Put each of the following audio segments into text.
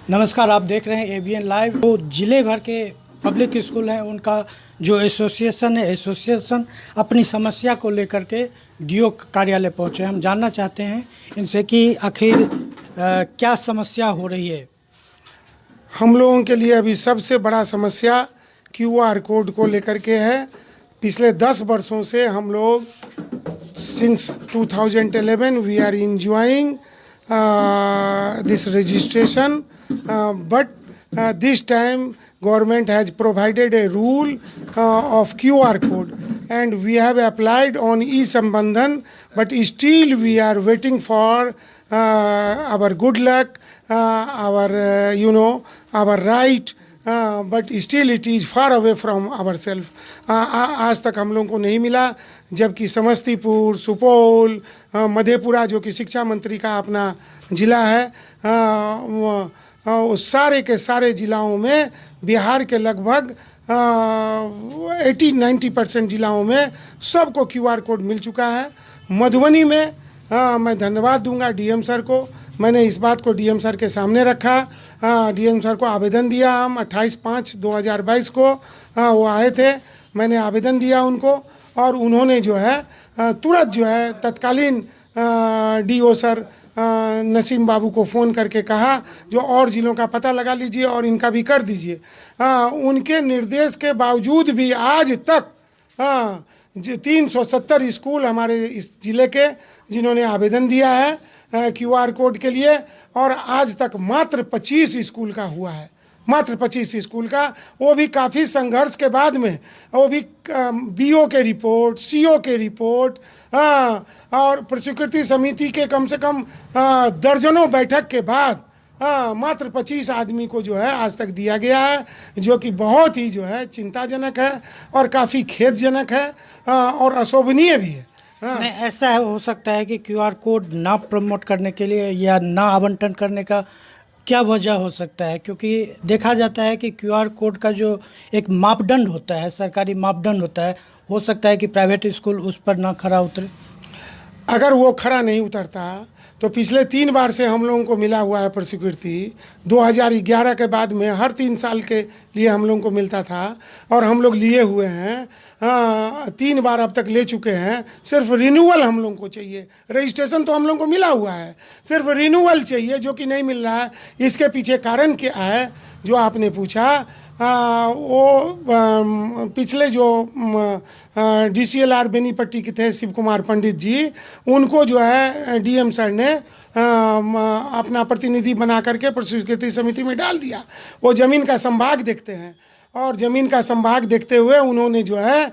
नमस्कार, आप देख रहे हैं एबीएन लाइव। वो जिले भर के पब्लिक स्कूल हैं, उनका जो एसोसिएशन है, एसोसिएशन अपनी समस्या को लेकर के डीओ कार्यालय पहुंचे। हम जानना चाहते हैं इनसे कि आखिर क्या समस्या हो रही है। हम लोगों के लिए अभी सबसे बड़ा समस्या क्यूआर कोड को लेकर के है। पिछले 10 वर्षों से हम लोग since 2011 we are enjoying this registration, but this time government has provided a rule of QR code, and we have applied on e-Sambandhan, but still we are waiting for our good luck, our right, but still it is far away from our self. आज तक हम लोगों को नहीं मिला, जबकि समस्तीपुर, सुपौल, मधेपुरा जो कि शिक्षा मंत्री का अपना ज़िला है, उस सारे के सारे ज़िलाओं में, बिहार के लगभग 80-90% ज़िलाओं में सबको क्यूआर कोड मिल चुका है। मधुबनी में मैं धन्यवाद दूंगा डीएम सर को। मैंने इस बात को डीएम सर के सामने रखा। डीएम सर को आवेदन दिया। हम 28/5/2022 को वो आए थे, मैंने आवेदन दिया उनको, और उन्होंने जो है तुरंत जो है तत्कालीन डीओ सर नसीम बाबू को फ़ोन करके कहा जो और ज़िलों का पता लगा लीजिए और इनका भी कर दीजिए। उनके निर्देश के बावजूद भी आज तक 370 स्कूल हमारे इस ज़िले के जिन्होंने आवेदन दिया है क्यूआर कोड के लिए, और आज तक मात्र 25 स्कूल का हुआ है, मात्र 25 स्कूल का, वो भी काफ़ी संघर्ष के बाद में, वो भी बीओ के रिपोर्ट, सीओ के रिपोर्ट, और प्रस्वीकृति समिति के कम से कम दर्जनों बैठक के बाद मात्र 25 आदमी को जो है आज तक दिया गया है, जो कि बहुत ही जो है चिंताजनक है और काफ़ी खेदजनक है और अशोभनीय भी है। नहीं, ऐसा हो सकता है कि क्यूआर कोड ना प्रमोट करने के लिए या ना आवंटन करने का क्या वजह हो सकता है? क्योंकि देखा जाता है कि क्यूआर कोड का जो एक मापदंड होता है, सरकारी मापदंड होता है, हो सकता है कि प्राइवेट स्कूल उस पर ना खरा उतरे। अगर वो खरा नहीं उतरता तो पिछले 3 बार से हम लोगों को मिला हुआ है प्रस्वीकृति। 2011 के बाद में हर 3 साल के लिए हम लोगों को मिलता था, और हम लोग लिए हुए हैं। 3 बार अब तक ले चुके हैं। सिर्फ रिन्यूअल हम लोगों को चाहिए। रजिस्ट्रेशन तो हम लोगों को मिला हुआ है, सिर्फ रिन्यूअल चाहिए, जो कि नहीं मिल रहा है। इसके पीछे कारण क्या है जो आपने पूछा, वो पिछले जो DCLR बेनीपट्टी के थे शिव कुमार पंडित जी, उनको जो है डीएम सर ने अपना प्रतिनिधि बना करके प्रस्वीकृति समिति में डाल दिया। वो ज़मीन का संभाग देखते हैं, और ज़मीन का संभाग देखते हुए उन्होंने जो है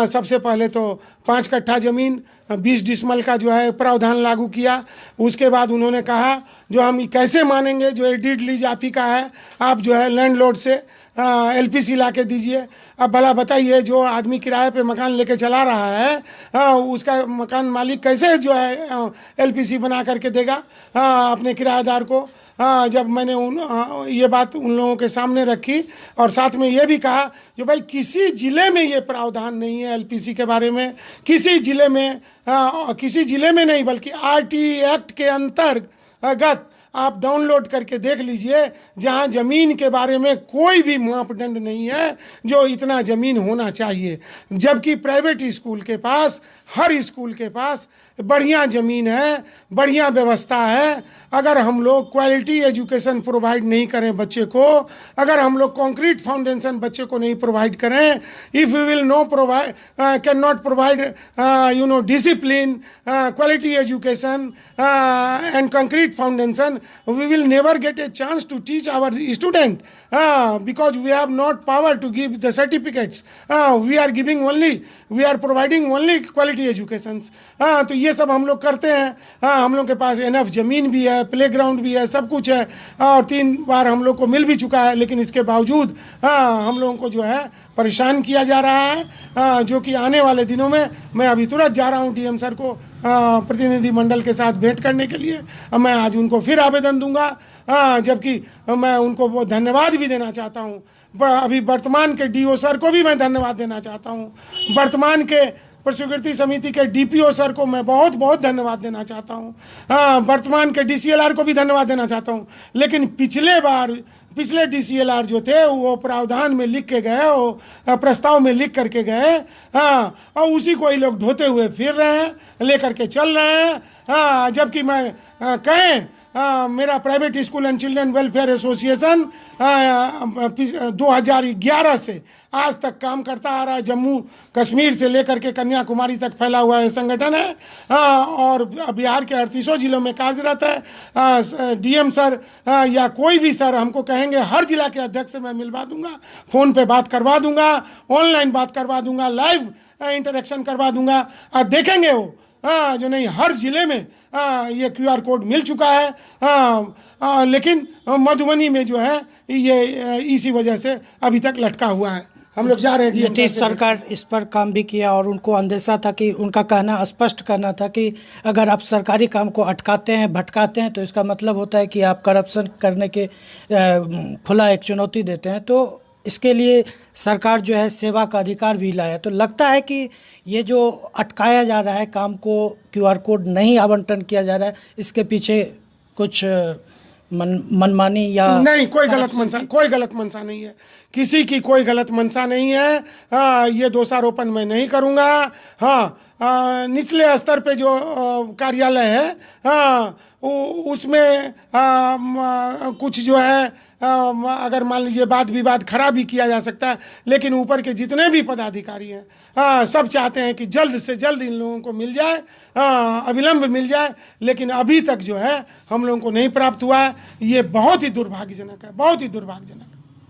सबसे पहले तो 5 कट्ठा ज़मीन 20 डिसमल का जो है प्रावधान लागू किया। उसके बाद उन्होंने कहा जो हम कैसे मानेंगे, जो एडिड लीज आप ही का है, आप जो है लैंडलॉर्ड से LPC ला के दीजिए। अब भला बताइए, जो आदमी किराए पे मकान लेके चला रहा है उसका मकान मालिक कैसे जो है LPC बना करके देगा अपने किराएदार को। जब मैंने ये बात उन लोगों के सामने रखी, और साथ में ये भी कहा जो भाई किसी ज़िले में ये प्रावधान नहीं है LPC के बारे में, किसी ज़िले में नहीं, बल्कि RT एक्ट के अंतर्गत आप डाउनलोड करके देख लीजिए, जहां ज़मीन के बारे में कोई भी मापदंड नहीं है जो इतना ज़मीन होना चाहिए। जबकि प्राइवेट स्कूल के पास, हर स्कूल के पास बढ़िया ज़मीन है, बढ़िया व्यवस्था है। अगर हम लोग क्वालिटी एजुकेशन प्रोवाइड नहीं करें बच्चे को, अगर हम लोग कॉन्क्रीट फाउंडेशन बच्चे को नहीं प्रोवाइड करें, if we will no provide can not provide discipline, quality education and concrete foundation, we will never get a chance to teach our student because we have not power to give the certificates. We are providing only quality educations. तो ये सब हम लोग करते हैं। हम लोग के पास एनफ ज़मीन भी है, प्लेग्राउंड भी है, सब कुछ है, और 3 बार हम लोग को मिल भी चुका है। लेकिन इसके बावजूद हम लोगों को जो है परेशान किया जा रहा है, जो कि आने वाले दिनों में मैं अभी तुरंत जा रहा हूँ डीएम सर को प्रतिनिधि मंडल के साथ भेंट करने के लिए। मैं आज उनको फिर आवेदन दूंगा, जबकि मैं उनको वो धन्यवाद भी देना चाहता हूँ। अभी वर्तमान के डीओ सर को भी मैं धन्यवाद देना चाहता हूँ। वर्तमान के प्रोसिक्यूटरी समिति के डीपीओ सर को मैं बहुत बहुत धन्यवाद देना चाहता हूँ। हाँ, वर्तमान के डीसीएलआर को भी धन्यवाद देना चाहता हूँ। लेकिन पिछले डीसीएलआर जो थे वो प्रावधान में लिख के गए, वो प्रस्ताव में लिख करके गए, हाँ, और उसी को ही लोग ढोते हुए फिर रहे हैं, लेकर के चल रहे हैं। हाँ, जबकि मैं मेरा private school and children welfare association 2011 से आज तक काम करता आ रहा है। जम्मू कश्मीर से लेकर के कन्याकुमारी तक फैला हुआ है संगठन है, और बिहार के 38 जिलों में कार्यरत है। डीएम सर या कोई भी सर हमको कहेंगे, हर जिला के अध्यक्ष से मैं मिलवा दूंगा, फ़ोन पे बात करवा दूंगा, ऑनलाइन बात करवा दूंगा, लाइव इंटरेक्शन करवा दूंगा, और देखेंगे वो जो नहीं हर ज़िले में ये QR कोड मिल चुका है। लेकिन मधुबनी में जो है ये इसी वजह से अभी तक लटका हुआ है। हम लोग जा रहे हैं। नीतीश सरकार इस पर काम भी किया और उनको अंदेशा था कि, उनका कहना स्पष्ट करना था कि अगर आप सरकारी काम को अटकाते हैं, भटकाते हैं, तो इसका मतलब होता है कि आप करप्शन करने के खुला एक चुनौती देते हैं। तो इसके लिए सरकार जो है सेवा का अधिकार भी लाया। तो लगता है कि ये जो अटकाया जा रहा है काम को, QR कोड नहीं आवंटन किया जा रहा है, इसके पीछे कुछ मनमानी या नहीं, कोई गलत मंशा नहीं है, किसी की कोई गलत मंशा नहीं है। ये दोषारोपण मैं नहीं करूँगा। हाँ, निचले स्तर पे जो कार्यालय है उसमें कुछ जो है अगर मान लीजिए वाद विवाद खराब भी किया जा सकता है, लेकिन ऊपर के जितने भी पदाधिकारी हैं सब चाहते हैं कि जल्द से जल्द इन लोगों को मिल जाए, अविलंब मिल जाए, लेकिन अभी तक जो है हम लोगों को नहीं प्राप्त हुआ है। ये बहुत ही दुर्भाग्यजनक है, बहुत ही दुर्भाग्यजनक है।